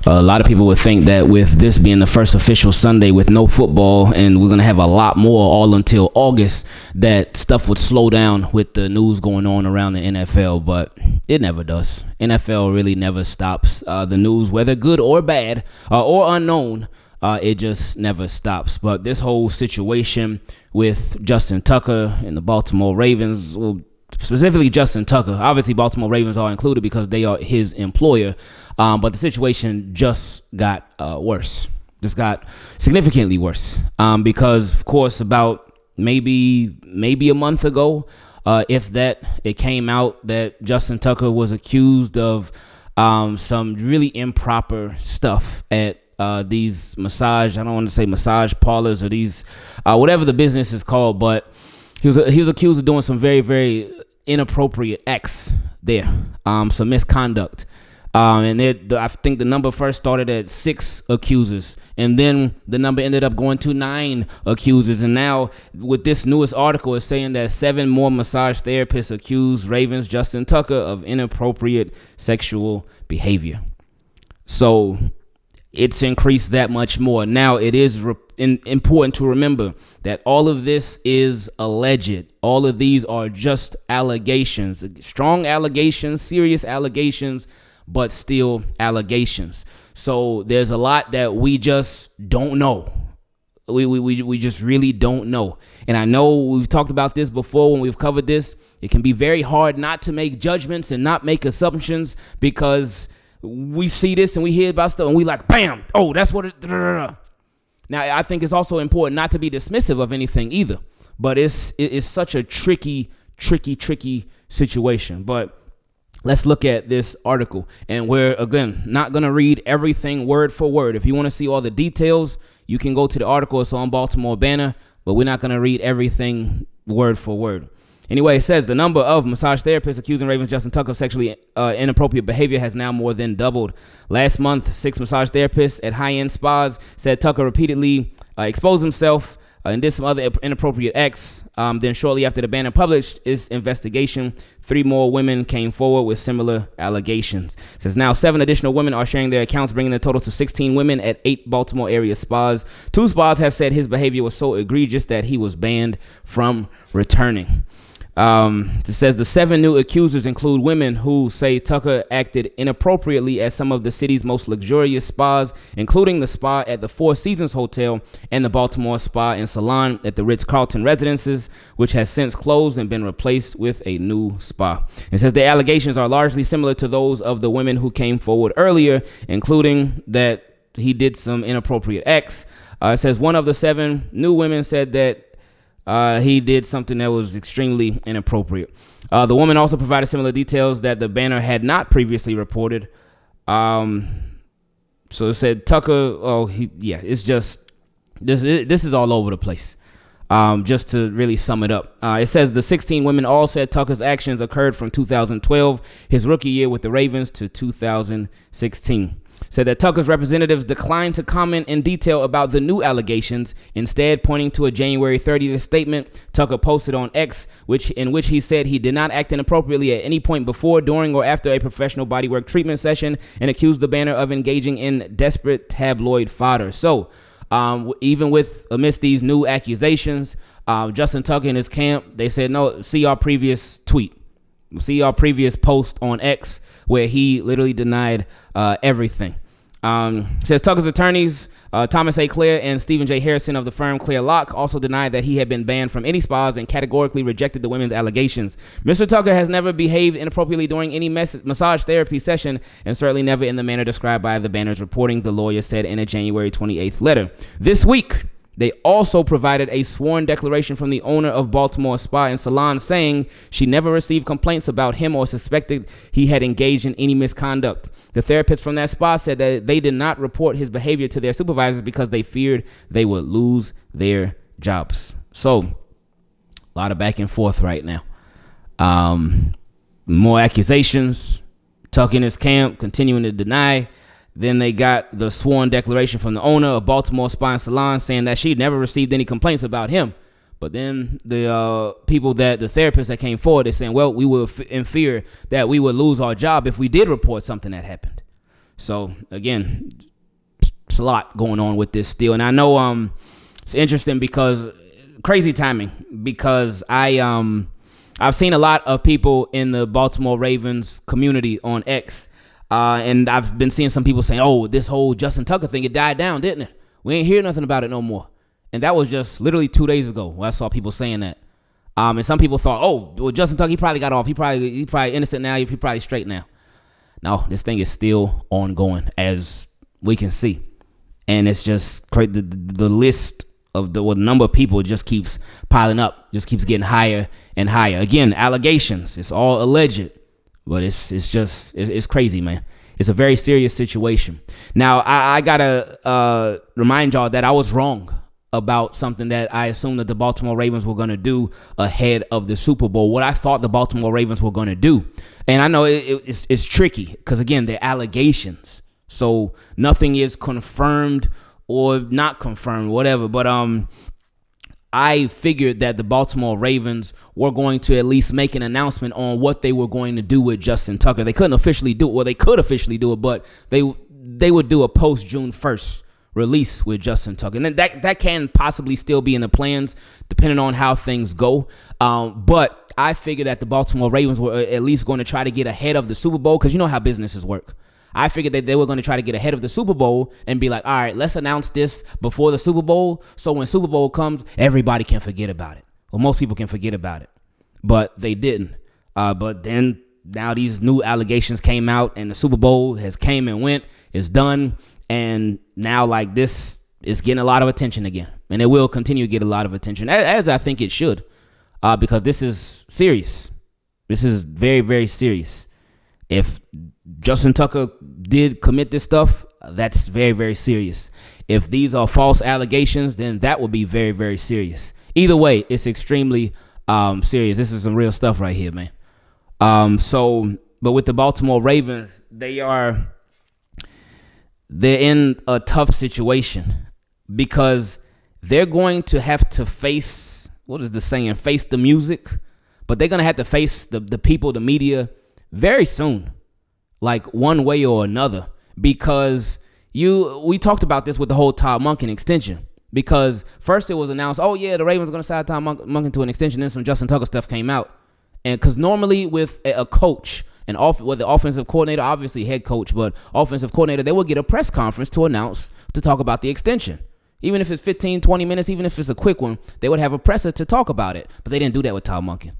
A lot of people would think that with this being the first official Sunday with no football, and we're going to have a lot more all until August, that stuff would slow down with the news going on around the NFL, but it never does. NFL really never stops. The news, whether good or bad or unknown, it just never stops. But this whole situation with Justin Tucker and the Baltimore Ravens, well, specifically Justin Tucker, obviously Baltimore Ravens are included because they are his employer, but the situation just got worse. Just got significantly worse because, of course, about maybe a month ago, if that, it came out that Justin Tucker was accused of some really improper stuff at these massage, I don't want to say massage parlors or these, whatever the business is called, but he was accused of doing some very, very inappropriate acts there, some misconduct. And I think the number first started at 6 accusers, and then the number ended up going to 9 accusers. And now with this newest article, it's saying that 7 more massage therapists accused Ravens Justin Tucker of inappropriate sexual behavior. So it's increased that much more. Now, it is important to remember that all of this is alleged. All of these are just allegations, strong allegations, serious allegations, but still allegations. So there's a lot that we just don't know. We just really don't know. And I know we've talked about this before when we've covered this. It can be very hard not to make judgments and not make assumptions because we see this and we hear about stuff and we like, bam, oh, that's what it. Now, I think it's also important not to be dismissive of anything either. But it's such a tricky situation. But let's look at this article. And we're, again, not going to read everything word for word. If you want to see all the details, you can go to the article. It's on Baltimore Banner. But we're not going to read everything word for word. Anyway, it says the number of massage therapists accusing Ravens Justin Tucker of sexually inappropriate behavior has now more than doubled. Last month, 6 massage therapists at high-end spas said Tucker repeatedly exposed himself and did some other inappropriate acts. Then shortly after the banner published its investigation, 3 more women came forward with similar allegations. It says now 7 additional women are sharing their accounts, bringing the total to 16 women at 8 Baltimore area spas. 2 spas have said his behavior was so egregious that he was banned from returning. It says the 7 new accusers include women who say Tucker acted inappropriately at some of the city's most luxurious spas, including the spa at the Four Seasons Hotel and the Baltimore Spa and Salon at the Ritz-Carlton Residences, which has since closed and been replaced with a new spa. It says the allegations are largely similar to those of the women who came forward earlier, including that he did some inappropriate acts. It says one of the 7 new women said that he did something that was extremely inappropriate. The woman also provided similar details that the banner had not previously reported. So it said Tucker, it's just, this is all over the place. Just to really sum it up. It says the 16 women all said Tucker's actions occurred from 2012, his rookie year with the Ravens, to 2016. Said that Tucker's representatives declined to comment in detail about the new allegations, instead pointing to a January 30th statement Tucker posted on X, in which he said he did not act inappropriately at any point before, during, or after a professional bodywork treatment session, and accused the banner of engaging in desperate tabloid fodder. So, even amidst these new accusations, Justin Tucker and his camp, they said, no, see our previous tweet. See our previous post on X where he literally denied everything. Says Tucker's attorneys, Thomas A. Clare and Stephen J. Harrison of the firm Clare Locke, also denied that he had been banned from any spas and categorically rejected the women's allegations. Mr. Tucker has never behaved inappropriately during any massage therapy session, and certainly never in the manner described by the banner's reporting, the lawyer said in a January 28th letter. This week, they also provided a sworn declaration from the owner of Baltimore Spa and Salon saying she never received complaints about him or suspected he had engaged in any misconduct. The therapist from that spa said that they did not report his behavior to their supervisors because they feared they would lose their jobs. So, a lot of back and forth right now. More accusations. Tucker and his camp continuing to deny. Then they got the sworn declaration from the owner of Baltimore Spa and Salon saying that she never received any complaints about him. But then the therapists that came forward, they're saying, well, we were in fear that we would lose our job if we did report something that happened. So again, it's a lot going on with this still, and I know it's interesting because crazy timing, because I've seen a lot of people in the Baltimore Ravens community on X, and I've been seeing some people saying, "Oh, this whole Justin Tucker thing, it died down, didn't it? We ain't hear nothing about it no more." And that was just literally 2 days ago where I saw people saying that. And some people thought, "Oh, well, Justin Tucker, he probably got off. He probably innocent now. He probably straight now." No, this thing is still ongoing, as we can see, and it's just crazy. The list of the number of people just keeps piling up, just keeps getting higher and higher. Again, allegations. It's all alleged, but it's crazy, man. It's a very serious situation. Now, I gotta remind y'all that I was wrong about something that I assumed that the Baltimore Ravens were going to do ahead of the Super Bowl, what I thought the Baltimore Ravens were going to do. And I know it's tricky because, again, they're allegations. So nothing is confirmed or not confirmed, whatever. But I figured that the Baltimore Ravens were going to at least make an announcement on what they were going to do with Justin Tucker. They couldn't officially do it. Well, they could officially do it, but they would do a post-June 1st release with Justin Tucker. And then that can possibly still be in the plans depending on how things go. But I figured that the Baltimore Ravens were at least going to try to get ahead of the Super Bowl, because you know how businesses work. I figured that they were going to try to get ahead of the Super Bowl and be like, all right, let's announce this before the Super Bowl, so when Super Bowl comes, everybody can forget about it. Well, most people can forget about it. But they didn't. But then now these new allegations came out, and the Super Bowl has came and went. It's done. And now, like, this is getting a lot of attention again. And it will continue to get a lot of attention, as I think it should, because this is serious. This is very, very serious. If Justin Tucker did commit this stuff, that's very, very serious. If these are false allegations, then that would be very, very serious. Either way, it's extremely serious. This is some real stuff right here, man. But with the Baltimore Ravens, they're in a tough situation because they're going to have to face, what is the saying, face the music, but they're going to have to face the people, the media, very soon, like one way or another, because we talked about this with the whole Todd Monken extension, because first it was announced, oh yeah, the Ravens are going to sign Todd Monken to an extension, then some Justin Tucker stuff came out. And because normally with a coach, with the offensive coordinator, obviously head coach, but offensive coordinator, they will get a press conference to talk about the extension. Even if it's 15, 20 minutes, even if it's a quick one, they would have a presser to talk about it. But they didn't do that with Todd Monken.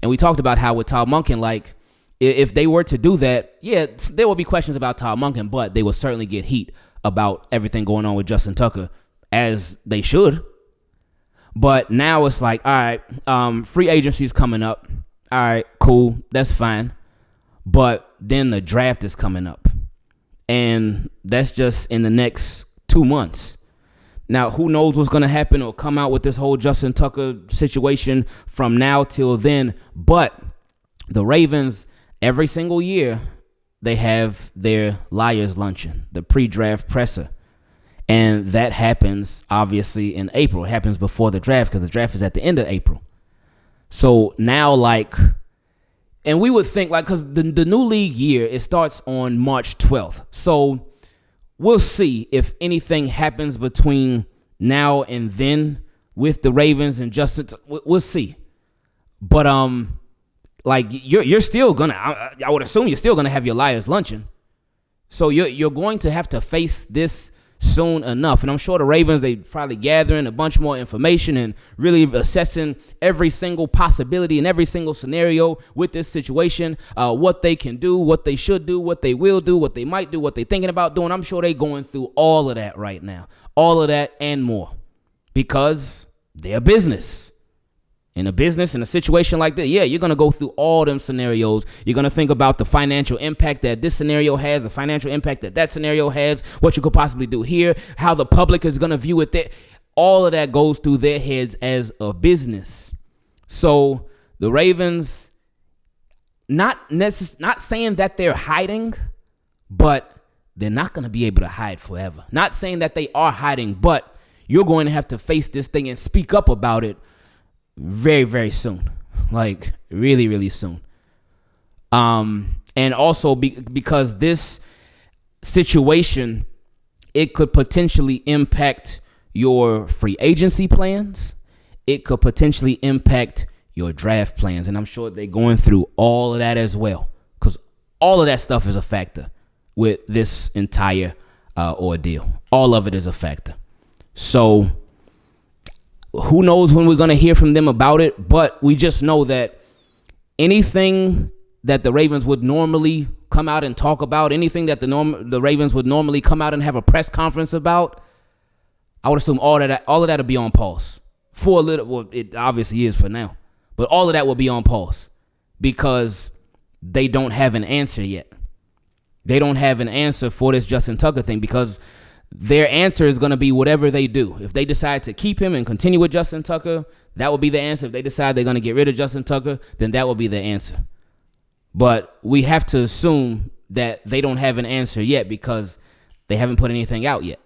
And we talked about how with Todd Monken, like, if they were to do that, yeah, there will be questions about Todd Monken, but they will certainly get heat about everything going on with Justin Tucker, as they should. But now it's like, all right, free agency is coming up. All right, cool, that's fine. But then the draft is coming up, and that's just in the next 2 months. Now, who knows what's going to happen or come out with this whole Justin Tucker situation from now till then. But the Ravens, every single year, they have their Liars Luncheon, the pre-draft presser. And that happens, obviously, in April. It happens before the draft because the draft is at the end of April. So now, like, and we would think, like, because the new league year, it starts on March 12th. So we'll see if anything happens between now and then with the Ravens and Justin. We'll see. But, like, you're still going to, I would assume you're still going to have your Liars Luncheon. So you're going to have to face this soon enough. And I'm sure the Ravens, they probably gathering a bunch more information and really assessing every single possibility and every single scenario with this situation, what they can do, what they should do, what they will do, what they might do, what they're thinking about doing. I'm sure they're going through all of that right now, all of that and more, because they're business. In a business, in a situation like that, yeah, you're going to go through all them scenarios. You're going to think about the financial impact that this scenario has, the financial impact that scenario has, what you could possibly do here, how the public is going to view it there. All of that goes through their heads as a business. So the Ravens, not saying that they're hiding, but they're not going to be able to hide forever. Not saying that they are hiding, but you're going to have to face this thing and speak up about it very, very soon, like really, really soon. And also because this, situation, it could potentially impact your free agency plans. It could potentially impact your draft plans. And I'm sure they're going through all of that as well, because all of that stuff is a factor with this entire ordeal. All of it is a factor. So who knows when we're going to hear from them about it, but we just know that anything that the Ravens would normally come out and talk about, anything that the Ravens would normally come out and have a press conference about, I would assume all of that will be on pause for a little. Well, it obviously is for now, but all of that will be on pause because they don't have an answer yet. They don't have an answer for this Justin Tucker thing, because their answer is going to be whatever they do. If they decide to keep him and continue with Justin Tucker, that will be the answer. If they decide they're going to get rid of Justin Tucker, then that will be the answer. But we have to assume that they don't have an answer yet because they haven't put anything out yet.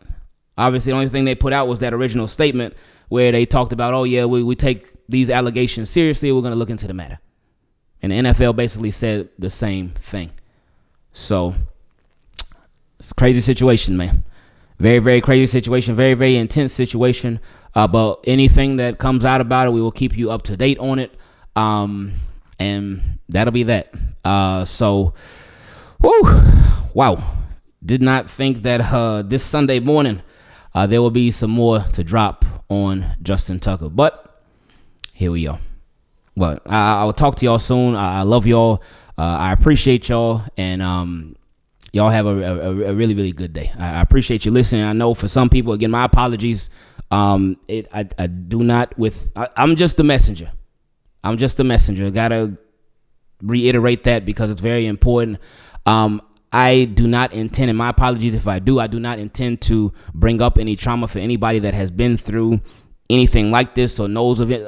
Obviously, the only thing they put out was that original statement where they talked about, oh, yeah, we take these allegations seriously. We're going to look into the matter. And the NFL basically said the same thing. So it's a crazy situation, man. Very, very crazy situation. Very, very intense situation. But anything that comes out about it, we will keep you up to date on it. And that'll be that. Wow. Did not think that this Sunday morning there will be some more to drop on Justin Tucker. But here we are. But I'll talk to y'all soon. I love y'all. I appreciate y'all. And y'all have a really, really good day. I appreciate you listening. I know for some people, again, my apologies. I'm just the messenger. Gotta reiterate that because it's very important. I do not intend, and my apologies if I do not intend to bring up any trauma for anybody that has been through anything like this or knows of it.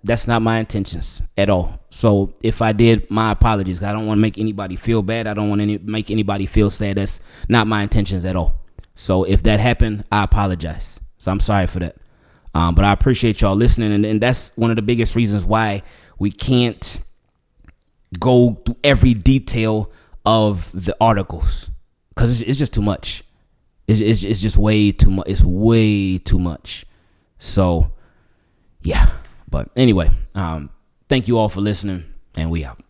That's not my intentions at all. So if I did, my apologies. I don't want to make anybody feel bad. I don't want to make anybody feel sad. That's not my intentions at all. So if that happened, I apologize. So I'm sorry for that. But I appreciate y'all listening. And that's one of the biggest reasons why we can't go through every detail of the articles, because it's just too much. It's just way too much. It's way too much. So, yeah. But anyway, thank you all for listening, and we out.